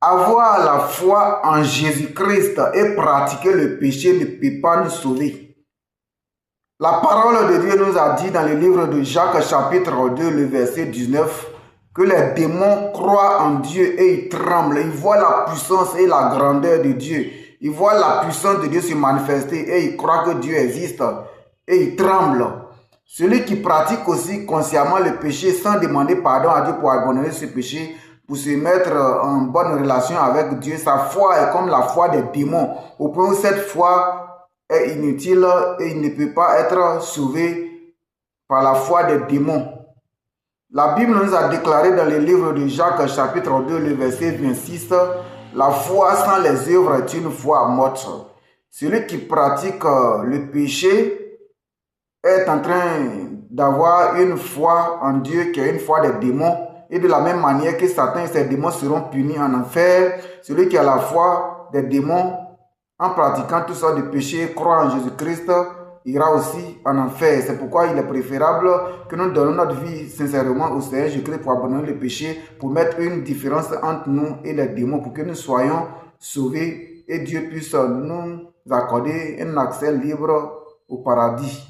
Avoir la foi en Jésus-Christ et pratiquer le péché ne peut pas nous sauver. La parole de Dieu nous a dit dans le livre de Jacques chapitre 2, le verset 19, que les démons croient en Dieu et ils tremblent. Ils voient la puissance et la grandeur de Dieu. Ils voient la puissance de Dieu se manifester et ils croient que Dieu existe et ils tremblent. Celui qui pratique aussi consciemment le péché sans demander pardon à Dieu pour abandonner ce péché, pour se mettre en bonne relation avec Dieu, sa foi est comme la foi des démons. Au point où cette foi est inutile et il ne peut pas être sauvé par la foi des démons. La Bible nous a déclaré dans le livre de Jacques chapitre 2, le verset 26, la foi sans les œuvres est une foi morte. Celui qui pratique le péché est en train d'avoir une foi en Dieu qui est une foi des démons. Et de la même manière que Satan et ses démons seront punis en enfer, celui qui a la foi des démons en pratiquant tout ça de péché et croit en Jésus-Christ ira aussi en enfer. C'est pourquoi il est préférable que nous donnons notre vie sincèrement au Seigneur Jésus-Christ pour abandonner le péché, pour mettre une différence entre nous et les démons, pour que nous soyons sauvés et Dieu puisse nous accorder un accès libre au paradis.